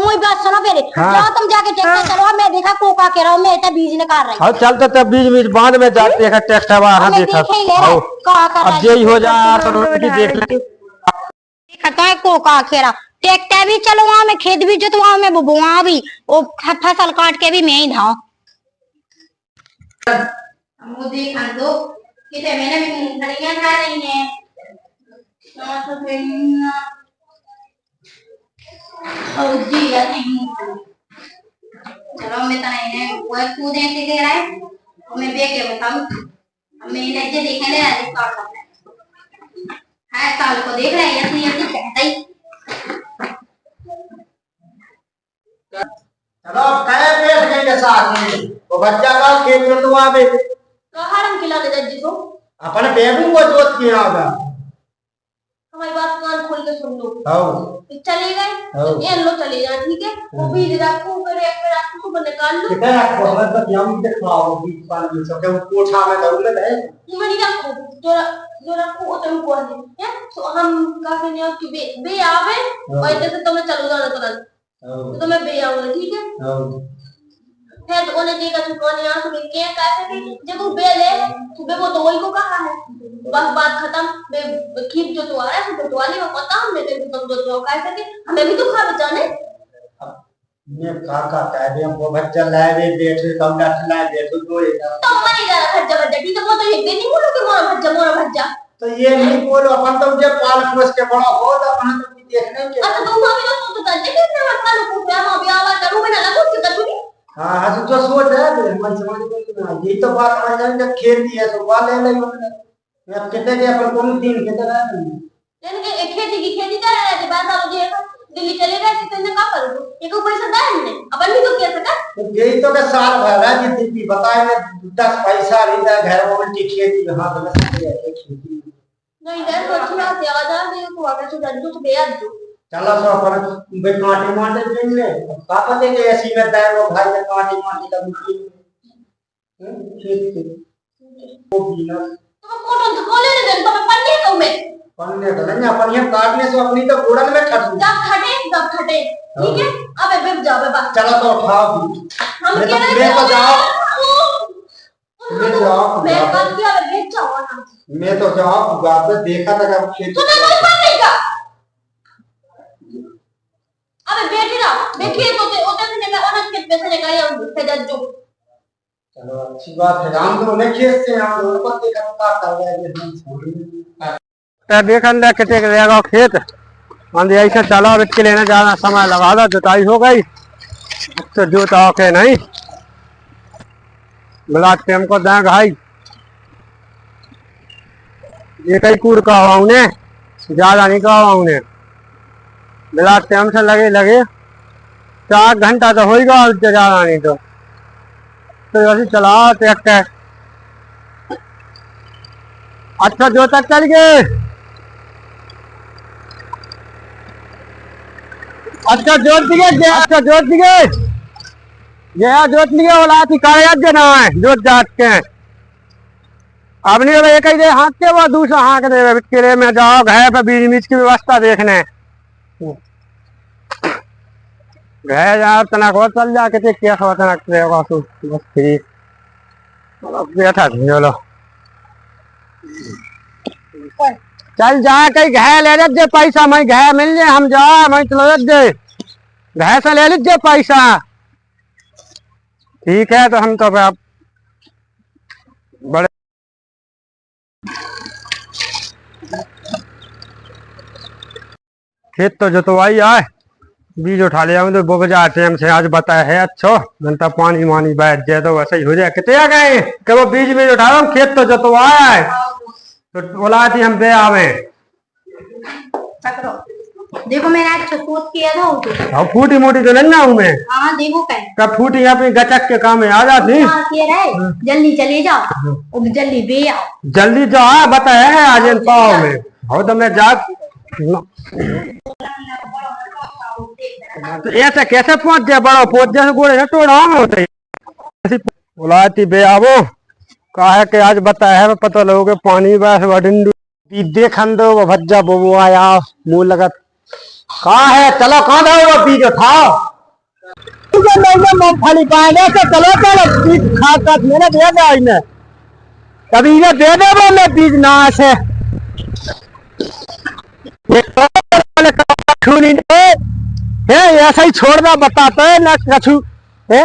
मोई बात सुनो मेरे। जाओ तुम जाके ट्रैक्टर चलवाओ, मैं देखा कोका के रहा हूँ, मैं इतना बीज निकाल रही हूँ। चलते तब बीज बांध में जाते हैं ट्रैक्टर वहां देखा अब यही हो जाए देख ले देखा है कोका खेरा ट्रैक्टर भी चलवा में, खेत भी जोतवा में, बुआ भी, वो फसल काट के भी मैं ही धाऊ। देखा दो कितने मैंने भी मूंगफलियां खा रही हैं। चलो मैं तो नहीं वो तू देने दे रहा है, मैं बे के बताऊं। मैं इन्हें जे देखने ले आज काट सकता है साल को देख रहा है ऐसे ऐसे कहता ही। चलो काय बैठ गए के साथ में वो बच्चा का खेत में तो आवे तो हरम खिला दे जज्जी को अपन बेबू को जोत किया होगा। हमारी बात कान खोल के सुन लो। हां चले गए ये लो चले जा ठीक है। वो बीज रखो फिर एक पे रखो सुबह निकाल लो। कितना रखो हम तो हम दिखाओ बीज पानी सब के कोठा में दौड़ ले ये नहीं रखो जो रखो तो को है तो हम का कहने कि बे आवे और इधर से तुम्हें चलो जाना तुरंत तो मैं बे आऊंगा ठीक है। फिर तो उन्हें देखा चुकाने यहाँ से क्या कहते थे जब वो बे ले सुबह वो तो वही को कहा है बस बात खत्म। खींच जो तो आ रहा है तो वाली में पता हमने तेरे को तुम जो कह सके हमें भी तो खा बचाने ये काका कह दे वो बच्चा लाए बैठे कम डाट लाए बैठो जोड़े तो मरी जा भज्जा भज्जा ठीक है। वो तो ये नहीं बोलो कि मोरा भज्जा तो ये नहीं बोलो अपन तो मुझे पाल पोस के बड़ा हो तो अपन तो देखने के अच्छा तुम हमें तो करने के ना मत कालो को मैं अभी आवाज करूं मैं ना लगो कि करूंगी। हां हां जो सोच है मन समझ में ना यही तो बात समझ जाए जब खेती है तो वाले ले मैं कितने के अपन कौन दिन कितना है यानी कि खेती की खेती कर रहे थे बात आप जो दिल्ली चले गए थे तुमने का कर दो ये को पैसा दे हमने अपन भी तो किया सका तो यही तो के साल भर है जितनी बताए मैं 10 पैसा नहीं था घर में की खेती हाथ में से खेती नहीं दे तो अच्छा से आधा दे को आगे से दंडो तो बेयाद दो चलो सो पर बे काटे माटे दिन ले का पते के ऐसी में दाए वो भाई का काटे माटे का मिट्टी ठीक वो बिना तो कोटो तो खोले दे तो मैं पन्ने को मैं पन्ने तो नहीं अपन ये काटने से अपनी तो गोड़न में खट जब खटे ठीक है अब बेब जाओ बे बात चलो तो उठाओ हम के मैं तो जाओ मैं जाओ मैं बात किया बेच जाओ ना मैं तो जाओ गांव पे देखा था जब खेत तो नहीं का अबे बेटी ना देखिए तो ओते से मैं ओनस के पैसे लेकर आया हूं से जज जो चलो अच्छी बात है हम तो उन्हें खेत से हम दोनों को देखा काटता हुआ है हम छोड़ देखन ले कितने रहेगा खेत हम ऐसे चला अब इसके लेने जाना समय लगा दो जुताई हो गई तो जोता के नहीं ब्लाक टेम को दें भाई ये कई कूड़ का हुआ उन्हें ज्यादा नहीं कहा हुआ उन्हें ब्लाक टेम से लगे 4 घंटा तो होगा ज्यादा नहीं तो ऐसे चला ट्रैक्टर अच्छा जो तक चल गए अच्छा जोत दिए गया जोत लिया वाला थी कागज देना है जोत जात के अब नहीं एक ही दे हाथ के वो दूसरा हाथ दे किले में जाओ घर पे बीज बीज की व्यवस्था देखने घर जाओ तनक वो चल जाके क्या तनक बस फ्री बैठा चलो चल जा कहीं घर ले दे पैसा मैं घर मिल जाए हम जा मैं चलो दे घर से ले लीजिए पैसा ठीक है तो हम तो अब बड़े खेत तो जोतवाई आए बीज उठा लिया तो बोग जा टाइम से आज बताया है अच्छा घंटा पानी मानी बैठ जाए तो वैसे ही हो जाए कितने आ गए कि वो बीज उठा रहा हूँ खेत तो जोतवाया है तो बोला थी हम बे आवे देखो मैंने आज सोच किया था हाँ फूटी मोटी तो नहीं ना हूँ मैं हाँ देखो क्या कब फूटी अपनी गचक के काम में आ जाती जल्दी चले जाओ और जल्दी बे आओ जल्दी जाओ बताया है आज इन पाओ में हो तो मैं जा तो ऐसे कैसे पहुंच गया बड़ा पहुंच जैसे गोड़े ना टोड़ा होते बुलाती बे आवो कहा है कि आज बताया है पता लोगे पानी बस वडिंडू देखन दो भज्जा बोबो आया मुंह लगत कहा है चलो कहाँ था वो बीज उठाओ तुझे नहीं मूंगफली पाएंगे तो चलो चलो बीज खाता मैंने दे दिया इन्हें कभी इन्हें दे दे वो मैं बीज ना से ऐसा ही छोड़ना बताते है ना कछु है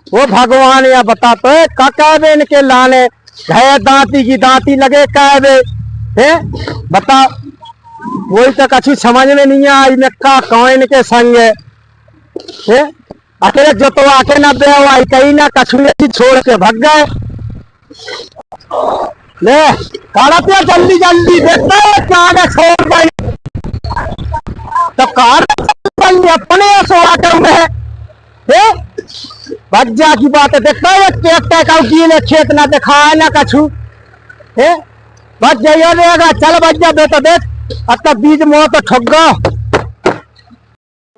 वो भगवान या बताते है कहबे इनके लाने है दांती की दांती लगे कहबे है बता वही तो कछु समझ में नहीं आई ने का कौन के संग है अकेले जो तो आके ना दे आई कहीं ना कछु ऐसी छोड़ के भाग गए ले काढ़ते जल्दी जल्दी देखते है क्या आगे छोड़ गई तो कार अपने सोआ कर में बज्जा की बात है देखता है खेत ना दिखाए ना कछु है बच जाइए रहेगा चल बज्जा बेटा देख अब तक बीज मोह तो ठग गो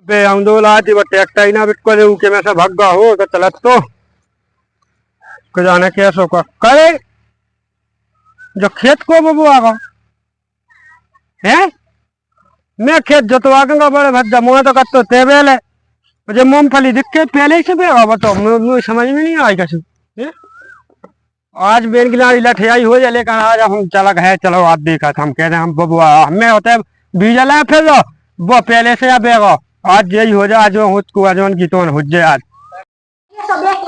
बे अंदोला जी वो ट्रैक्टर ना बिट को के में से भाग गया हो तो चलत तो जाने कैसो का करे जो खेत को बबू आगा है मैं खेत जोतवा दूंगा बड़े भज्जा मुँह तो कतो तेबेल है मुझे मूंगफली दिख के पहले ही से बेगा बताओ मुझे समझ में नहीं आई कछु आज बेन की लाड़ी लठियाई हो जाए लेकिन आज हम चला गए चलो आज देखा था हम कह रहे हम बबुआ हमें होते है बीज लाए फिर वो पहले से या बेगा आज यही हो जाए आज उसको आज की तो हो जाए आज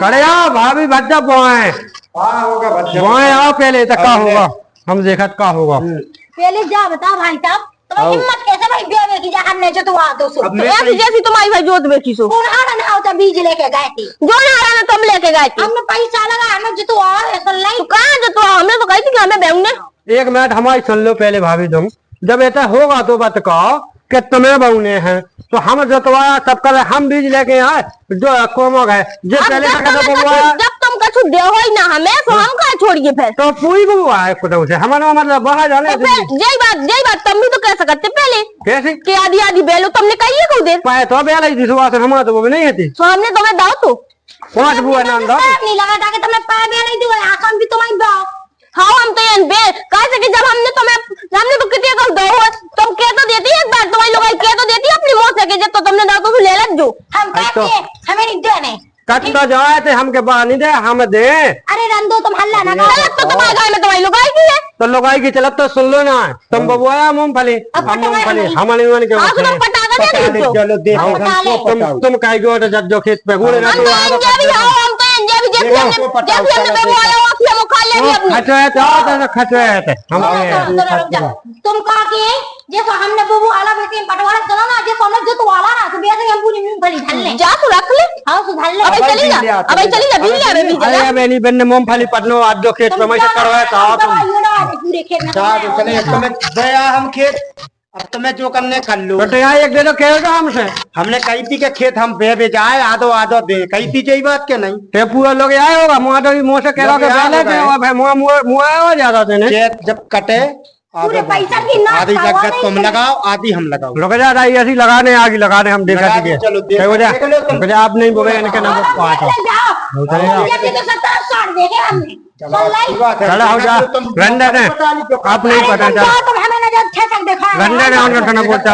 करे भाभी भज्जा बोए बोए आओ पहले तक का होगा हम देखा का होगा पहले जा बता भाई साहब तुम्हारी हिम्मत कैसे भाई बेवे की जहां ने जो तो आ दो सो ऐसी जैसी तुम्हारी भाई जोत बेची सो कौन हारा ना होता बीज लेके गए थे जो ना ना तुम लेके गए थे हमने पैसा लगा हमें जो तो आ ऐसा नहीं तो कहां जो तो हमने तो कही थी कि हमें बेऊने एक मिनट हमारी सुन लो पहले भाभी तुम जब ऐसा होगा तो बात कहो कि तुम्हें बउने हैं तो हम जोतवाया सब कर हम बीज लेके आए जो कोमोग है जो पहले जब तुम कछु दे हो ही ना हमें तो हम कहा छोड़िए फिर तो पूरी बबुआ है खुद से हमारा मतलब बाहर जाने यही बात तुम भी तो कह सकते पहले कैसे कि आधी आधी बेलो तुमने कही है दे पाए तो बेला ही सुबह हमारा तो वो भी नहीं थी तो हमने तुम्हें दाओ तो 5 बुआ नाम दो नहीं लगा था कि तुमने पाए भी नहीं दिया आसान भी तुम्हारी बात हाँ हम तो ये कैसे कि जब हमने तो कितने कल दो तुम कह तो देती एक बार तुम्हारी लोग कह तो देती अपनी मुंह से कि जब तो तुमने दाओ तो ले लग जो हम कहते हमें नहीं देने कट तो जाए थे हमके बाहर नहीं दे हम दे अरे रंदो तुम हल्ला ना करो तो तुम्हारे घर में तुम्हारी लुगाई की है तो लुगाई की चलत तो सुन लो ना तुम बबुआ मूंगफली हम मूंगफली हमारे मन के हाँ तो तुम पटाखा दे दो चलो देखो तुम काई गो जज्जो खेत पे गुड़े ना हम तो इंडिया भी आओ हम तो इंडिया भी जैसे हमने बेबुआया वो कि हम खा लेंगे अपनी खचवाए थे हम तुम कहा कि जैसे हमने बबू आला बेटे पटवाला चला ना जैसे हमने जो तो आला ना तो बेटे हम पूरी मूंगफली ढल ले जा तू रख ले हां तो ढल ले अब चली जा बीज ले बीज अरे मैंने बन्ने मूंगफली पटनो आज जो खेत पे मैं करवाया था तुम पूरे खेत में चले तुम्हें गया हम खेत अब तुम्हें जो करने कर लो बेटे यार एक दे कहेगा हमसे हमने कही थी के खेत हम बे जाए आधो आधो दे कही थी यही बात के नहीं ते पूरा लोग आए होगा मुआ तो मुंह से कह रहा के पहले थे भाई मुआ हो ज्यादा थे ने खेत जब कटे पूरे पैसा की ना आधी जगह तुम लगाओ आधी हम लगाओ रुक जा रही ऐसी लगाने आगे लगाने हम देखा लगा दो, चलो, देख हो जा लो तुम। आप नहीं बोले इनके नाम पाँच जाओ ये तो 70-80 देखे हमने चला हो जा रंडा ने आप नहीं पता चला तुम हमें ना जब 6 तक देखा रंडा ने बोलता